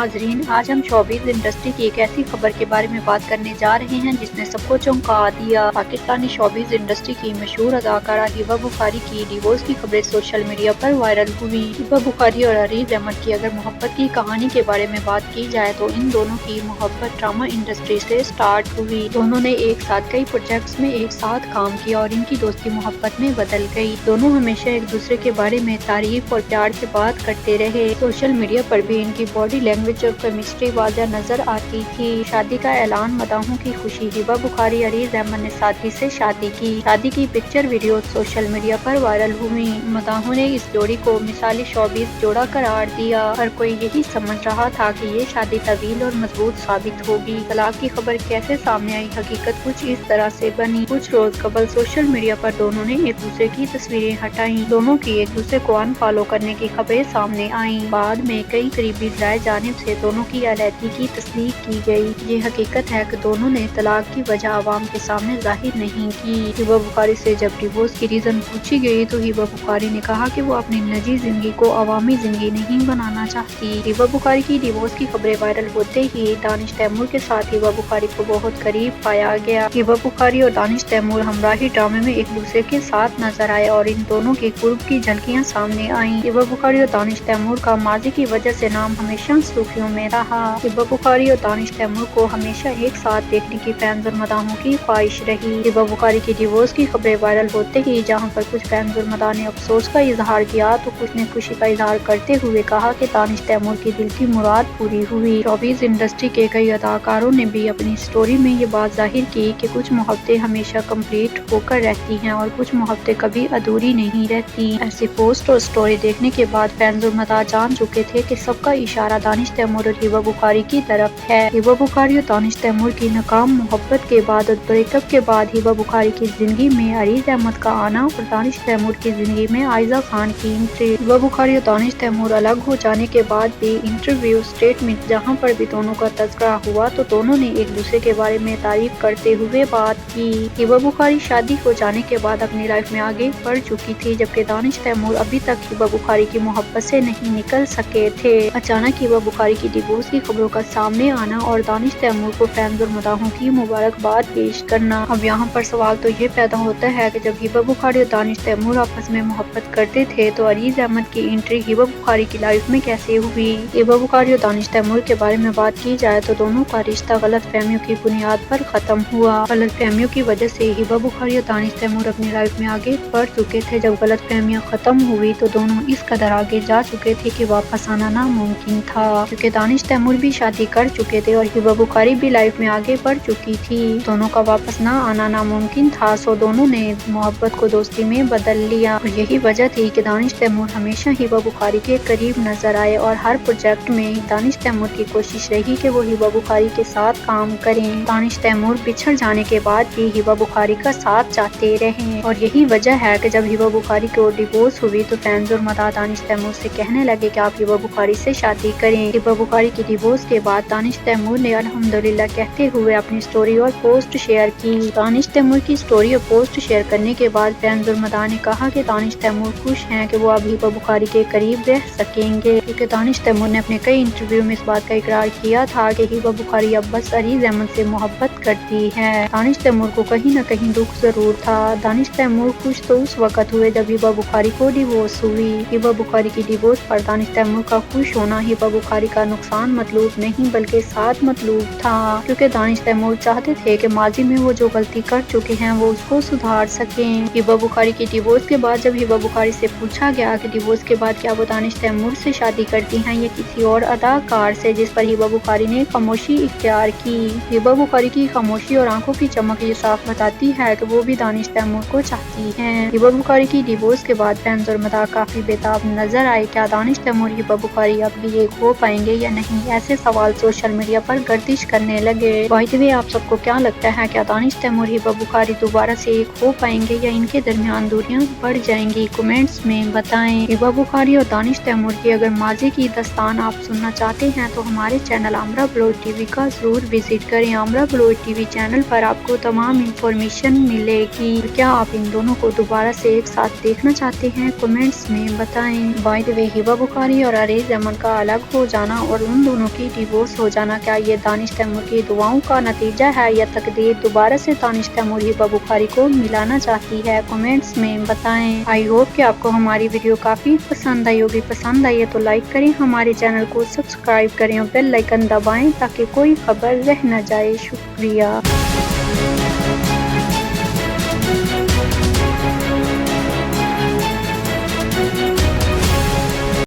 नाजरीन, आज हम शोबिज़ इंडस्ट्री की एक ऐसी खबर के बारे में बात करने जा रहे हैं जिसने सबको चौंका दिया। पाकिस्तानी शोबिज़ इंडस्ट्री की मशहूर अदाकारा हिबा बुखारी की डिवोर्स की खबरें सोशल मीडिया पर वायरल हुई। हिबा बुखारी और अरीज अहमद की अगर मोहब्बत की कहानी के बारे में बात की जाए तो इन दोनों की मोहब्बत ड्रामा इंडस्ट्री से स्टार्ट हुई। दोनों ने एक साथ कई प्रोजेक्ट्स में एक साथ काम किया और इनकी दोस्ती मोहब्बत में बदल गई। दोनों हमेशा एक दूसरे के बारे में तारीफ और प्यार से बात करते रहे। सोशल मीडिया पर भी इनकी बॉडी लैंग्वेज और केमिस्ट्री वाज़ह नजर आती थी। शादी का ऐलान, मदाहों की खुशी। हिबा बुखारी अरीज अहमद ने साथी से शादी की पिक्चर वीडियो सोशल मीडिया पर वायरल हुई। मदाहों ने इस जोड़ी को मिसाली शोबिज़ जोड़ा करार दिया। हर कोई यही समझ रहा था कि ये शादी तवील और मजबूत साबित होगी। तलाक की खबर कैसे सामने आई? हकीकत कुछ इस तरह से बनी। कुछ रोज कबल सोशल मीडिया पर दोनों ने एक दूसरे की तस्वीरें हटाई। दोनों की एक दूसरे को अनफॉलो करने की खबरें सामने आई। बाद में कई करीबी राय जानिब से दोनों की अलहदगी की तस्दीक की गई। ये हकीकत है कि दोनों ने तलाक की वजह आवाम के सामने जाहिर नहीं की। हिबा बुखारी से जब डिवोर्स की रीजन पूछी गई तो हिबा बुखारी ने कहा कि वो अपनी निजी जिंदगी को अवामी जिंदगी नहीं बनाना चाहती। हिबा बुखारी की डिवोर्स की खबरें वायरल होते ही दानिश तैमूर के साथ हिबा बुखारी को बहुत करीब पाया गया। हिबा बुखारी और दानिश तैमूर हमराही ड्रामे में एक दूसरे के साथ नजर आए और इन दोनों के कुर्ब की झलकियां सामने आई। हिबा बुखारी और दानिश तैमूर का माजी की वजह से नाम हमेशा सुर्खियों में रहा। हिबा बुखारी और दानिश तैमूर को हमेशा एक साथ देखने की फैंस और मदाहों की ख्वाहिश रही। हिबा बुखारी की डिवोर्स की खबरें वायरल होते ही जहां पर कुछ फैंस और मदाह ने अफसोस का इजहार किया तो कुछ ने खुशी का इजहार करते हुए कहा कि दानिश तैमूर की दिल की मुराद पूरी हुई। शोबिज़ इंडस्ट्री के कई अदाकारों ने भी अपनी स्टोरी में ये बात जाहिर की कि कुछ मोहब्बतें हमेशा कंप्लीट होकर रहती हैं और कुछ मोहब्बतें कभी अधूरी नहीं रहती। ऐसी पोस्ट और स्टोरी देखने के बाद फैंस और मदाह जान चुके थे कि सबका इशारा दानिश तैमूर और हिबा बुखारी की तरफ है। हिबा बुखारी और दानिश तैमूर की नाकाम मोहब्बत के बाद और ब्रेकअप के बाद हिबा बुखारी की जिंदगी में अरीज अहमद का आना और दानिश तैमूर की जिंदगी में आयजा खान की एंट्री। हिबा बुखारी और दानिश तैमूर अलग हो जाने के बाद भी इंटरव्यू, स्टेटमेंट जहां पर भी दोनों का तज़किरा हुआ तो दोनों ने एक दूसरे के बारे में तारीफ करते हुए बात की। हिबा बुखारी शादी हो जाने के बाद अपनी लाइफ में आगे बढ़ चुकी थी जबकि दानिश तैमूर अभी तक हिबा बुखारी की मोहब्बत से नहीं निकल सके थे। अचानक हिबा बुखारी की डिवोर्स की खबरों का सामने आना और दानिश तैमूर को फैंस और मदाहों की मुबारकबाद पेश करना। अब यहाँ पर सवाल तो ये पैदा होता है कि जब हिबा बुखारी और दानिश तैमूर आपस में मोहब्बत करते थे तो अरीज अहमद की एंट्री हिबा बुखारी की लाइफ में कैसे हुई? हिबा बुखारी और दानिश तैमूर के बारे में बात की जाए तो दोनों का रिश्ता गलत फहमियों की बुनियाद पर खत्म हुआ। गलत फहमियों की वजह से हिबा बुखारी और दानिश तैमूर अपनी लाइफ में आगे बढ़ चुके थे। जब गलत फहमियाँ खत्म हुई तो दोनों इस कदर आगे जा चुके थे कि वापस आना नामुमकिन था, क्योंकि दानिश तैमूर भी शादी कर चुके थे और हिबा बुखारी भी लाइफ में आगे बढ़ चुकी थी। दोनों का वापस ना आना नामुमकिन था, सो दोनों ने मोहब्बत को दोस्ती में बदल लिया और यही वजह थी कि दानिश तैमूर हमेशा हिबा बुखारी के करीब नजर आए और हर प्रोजेक्ट में दानिश तैमूर की कोशिश रही कि वो हिबा बुखारी के साथ काम करें। दानिश तैमूर बिछड़ जाने के बाद भी हिबा बुखारी का साथ चाहते रहे और यही वजह है कि जब हिबा बुखारी को डिवोर्स हुई तो फैंस और मदाह दानिश तैमूर से कहने लगे कि आप हिबा बुखारी से शादी करें। हिबा बुखारी की डिवोर्स के बाद दानिश तैमूर ने अल्हम्दुलिल्लाह कहते हुए अपनी स्टोरी और पोस्ट शेयर की। दानिश तैमूर की स्टोरी और पोस्ट शेयर करने के बाद फैंस और मदाह ने कहा कि दानिश तैमूर खुश हैं कि वो अब हिबा बुखारी के करीब रह सकेंगे, क्योंकि दानिश तैमूर ने अपने कई इंटरव्यू में इस बात का इकरार किया था कि हिबा बुखारी अब बस अरीज अहमद से मोहब्बत करती है। दानिश तैमूर को कहीं न कहीं दुख जरूर था। दानिश तैमूर खुश तो उस वक्त हुए जब हिबा बुखारी को डिवोर्स हुई। हिबा बुखारी की डिवोर्स पर दानिश तैमूर का खुश होना हिबा बुखारी का नुकसान मतलूब नहीं बल्कि साथ मतलूब था, क्योंकि दानिश तैमूर चाहते थे कि माजी में वो जो गलती कर चुके हैं वो उसको सुधार सकें। हिबा बुखारी की डिवोर्स के बाद जब हिबा बुखारी से पूछा गया कि डिवोर्स के बाद क्या वो दानिश तैमूर से शादी करती हैं या किसी और अदाकार से, जिस पर हिबा बुखारी ने खामोशी इख्तियार की। हिबा बुखारी की खामोशी और आंखों की चमक ये साफ बताती है कि वो भी दानिश तैमूर को चाहती हैं। हिबा बुखारी की डिवोर्स के बाद फैंस और मदाह काफी बेताब नजर आए। क्या दानिश तैमूर हिबा बुखारी अब भी एक हो पाएंगे या नहीं? ऐसे सवाल सोशल मीडिया पर गर्दिश करने लगे। बाय द वे, आप सबको क्या लगता है, क्या दानिश तैमूर हिबा बुखारी दोबारा से एक हो पाएंगे या इनके दरमियान दूरियां बढ़ जाएंगी? कमेंट्स में बताएं। हिबा बुखारी और दानिश तैमूर की अगर माजी की दास्तान आप सुनना चाहते हैं तो हमारे चैनल आमरा ब्लॉग टीवी का जरूर विजिट करें। आमरा ब्लॉग टीवी चैनल पर आपको तमाम इंफॉर्मेशन मिलेगी। क्या आप इन दोनों को दोबारा से एक साथ देखना चाहते हैं? कमेंट्स में बताएं। By the way, Hiba Bukhari और अरीज अहमद का अलग हो जाना جانا اور ان دونوں کی ڈیورس ہو جانا کیا یہ دانش تیمور کی دعاؤں کا نتیجہ ہے یا تقدیر دوبارہ سے دانش تیمور ہبہ بخاری کو ملانا چاہتی ہے؟ کمنٹس میں بتائیں۔ آئی ہوپ کہ آپ کو ہماری ویڈیو کافی پسند آئی ہوگی۔ پسند آئی ہے تو لائک کریں، ہمارے چینل کو سبسکرائب کریں اور بیل آئیکن دبائیں تاکہ کوئی خبر رہ نہ جائے۔ شکریہ۔